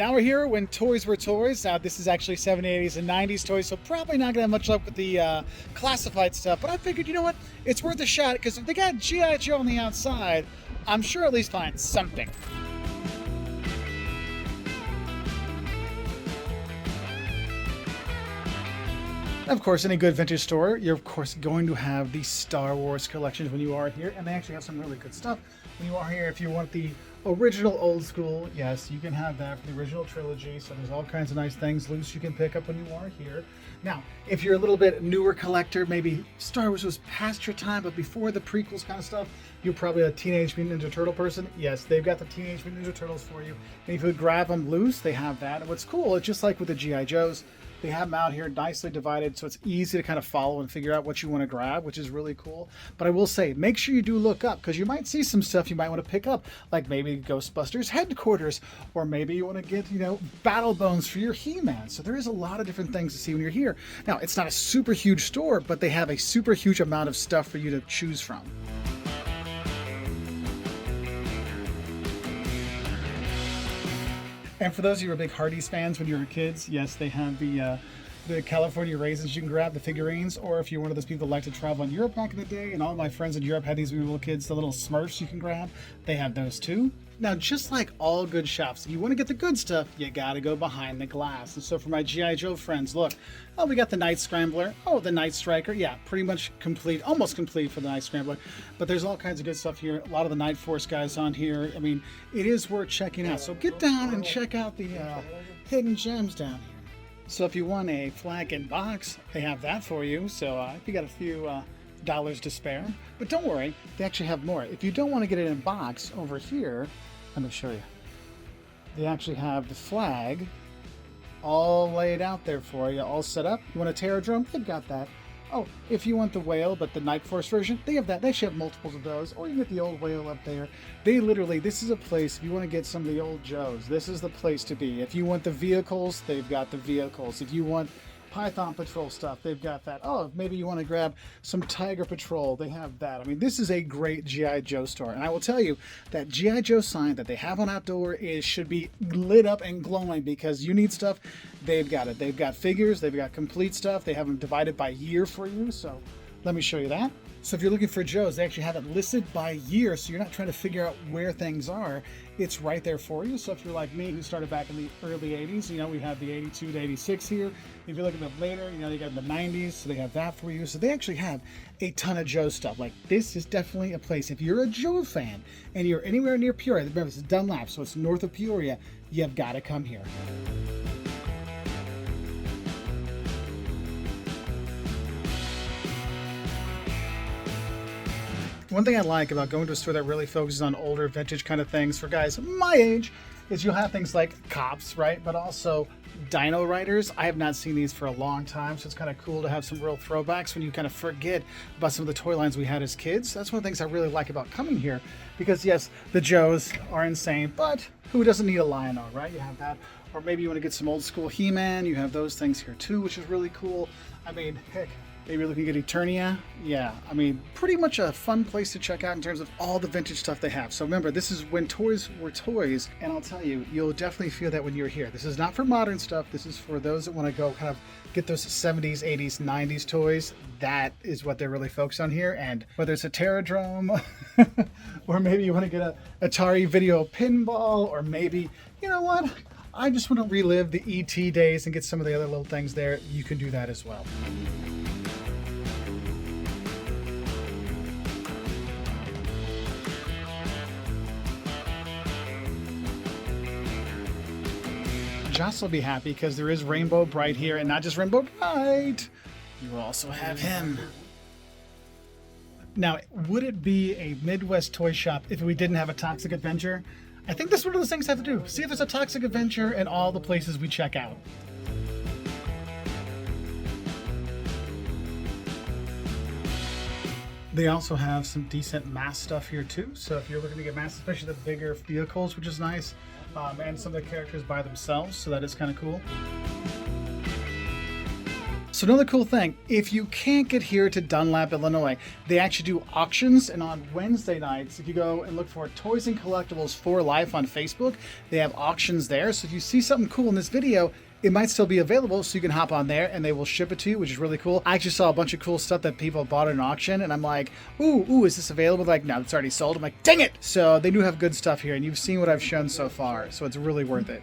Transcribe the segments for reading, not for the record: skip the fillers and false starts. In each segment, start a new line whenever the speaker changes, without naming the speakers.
now we're here when toys were toys. This is actually 70s, 80s, and 90s toys, so probably not gonna have much luck with the classified stuff. But I figured, you know what? It's worth a shot because if they got G.I. Joe on the outside, I'm sure at least find something. Of course, any good vintage store, you're of course going to have the Star Wars collections when you are here, and they actually have some really good stuff when you are here. If you want the original old school, yes, you can have that for the original trilogy. So there's all kinds of nice things loose you can pick up when you are here. Now, if you're a little bit newer collector, maybe Star Wars was past your time, but before the prequels kind of stuff, you're probably a Teenage Mutant Ninja Turtle person. Yes, they've got the Teenage Mutant Ninja Turtles for you. And if you grab them loose, they have that. And what's cool, it's just like with the G.I. Joes, they have them out here nicely divided, so it's easy to kind of follow and figure out what you want to grab, which is really cool. But I will say, make sure you do look up, because you might see some stuff you might want to pick up, like maybe Ghostbusters headquarters, or maybe you want to get, Battle Bones for your He-Man. So there is a lot of different things to see when you're here. Now, it's not a super huge store, but they have a super huge amount of stuff for you to choose from. And for those of you who are big Hardee's fans when you were kids, yes, they have the California raisins you can grab, the figurines, or if you're one of those people that like to travel in Europe back in the day, and all my friends in Europe had these when we were little kids, the little Smurfs you can grab, they have those too. Now, just like all good shops, if you want to get the good stuff, you gotta go behind the glass. And so for my G.I. Joe friends, look, oh, we got the Night Scrambler, oh, the Night Striker, yeah, pretty much complete, almost complete for the Night Scrambler, but there's all kinds of good stuff here, a lot of the Night Force guys on here. I mean, it is worth checking out. So get down and check out the hidden gems down here. So if you want a flag in box, they have that for you. So if you got a few dollars to spare, but don't worry, they actually have more. If you don't want to get it in box, over here, let me show you. They actually have the flag all laid out there for you, all set up. You want a Terradrome? They've got that. Oh, if you want the whale, but the Night Force version, they have that. They actually have multiples of those. Or you get the old whale up there. They literally, this is a place, if you want to get some of the old Joes, this is the place to be. If you want the vehicles, they've got the vehicles. If you want Python Patrol stuff, they've got that. Oh, maybe you want to grab some Tiger Patrol, they have that. I mean, this is a great G.I. Joe store. And I will tell you, that G.I. Joe sign that they have on outdoor should be lit up and glowing, because you need stuff, they've got it. They've got figures, they've got complete stuff, they have them divided by year for you. So let me show you that. So if you're looking for Joes, they actually have it listed by year, so you're not trying to figure out where things are. It's right there for you. So if you're like me, who started back in the early 80s, we have the 82 to 86 here. If you're looking at later, you got the 90s, so they have that for you. So they actually have a ton of Joe stuff. Like, this is definitely a place. If you're a Joe fan and you're anywhere near Peoria, remember this is Dunlap, so it's north of Peoria, you've got to come here. One thing I like about going to a store that really focuses on older vintage kind of things for guys my age is you'll have things like cops, right? But also Dino Riders. I have not seen these for a long time, so it's kind of cool to have some real throwbacks when you kind of forget about some of the toy lines we had as kids. That's one of the things I really like about coming here, because yes, the Joes are insane, but who doesn't need a Lion-O, right? You have that. Or maybe you want to get some old school He-Man. You have those things here too, which is really cool. I mean, heck, maybe you're looking at Eternia. Yeah, I mean, pretty much a fun place to check out in terms of all the vintage stuff they have. So remember, this is when toys were toys, and I'll tell you, you'll definitely feel that when you're here. This is not for modern stuff. This is for those that want to go kind of get those 70s, 80s, 90s toys. That is what they're really focused on here. And whether it's a Terradrome, or maybe you want to get a Atari Video Pinball, or maybe, you know what? I just want to relive the ET days and get some of the other little things there. You can do that as well. Joss will be happy because there is Rainbow Bright here, and not just Rainbow Bright. You will also have him. Now, would it be a Midwest toy shop if we didn't have a Toxic Adventure? I think that's one of those things I have to do. See if there's a Toxic Adventure in all the places we check out. They also have some decent mass stuff here too. So if you're looking to get mass, especially the bigger vehicles, which is nice, and some of the characters by themselves, so that is kind of cool. So So another cool thing, if you can't get here to Dunlap, Illinois, they actually do auctions, and on Wednesday nights, if you go and look for Toys and Collectibles for Life on Facebook, they have auctions there. So if you see something cool in this video, it might still be available, so you can hop on there and they will ship it to you, which is really cool. I actually saw a bunch of cool stuff that people bought at an auction, and I'm like, ooh, is this available? Like, no, it's already sold. I'm like, dang it! So they do have good stuff here, and you've seen what I've shown so far, so it's really worth it.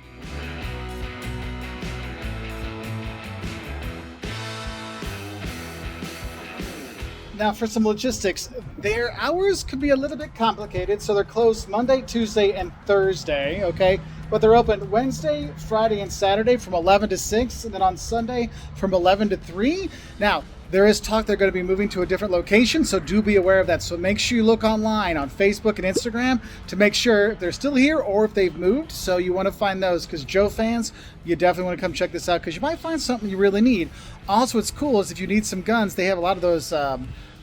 Now for some logistics, their hours could be a little bit complicated, so they're closed Monday, Tuesday, and Thursday, okay? But they're open Wednesday, Friday, and Saturday from 11 to 6, and then on Sunday from 11 to 3. Now, there is talk they're going to be moving to a different location, so do be aware of that. So make sure you look online on Facebook and Instagram to make sure if they're still here or if they've moved. So you want to find those, because Joe fans, you definitely want to come check this out, because you might find something you really need. Also, what's cool is if you need some guns, they have a lot of those...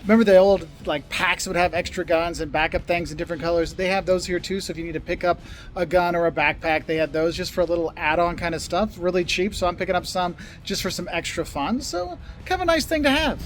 remember the old like packs that would have extra guns and backup things in different colors? They have those here too, so if you need to pick up a gun or a backpack, they have those just for a little add-on kind of stuff, really cheap. So I'm picking up some just for some extra fun, so kind of a nice thing to have.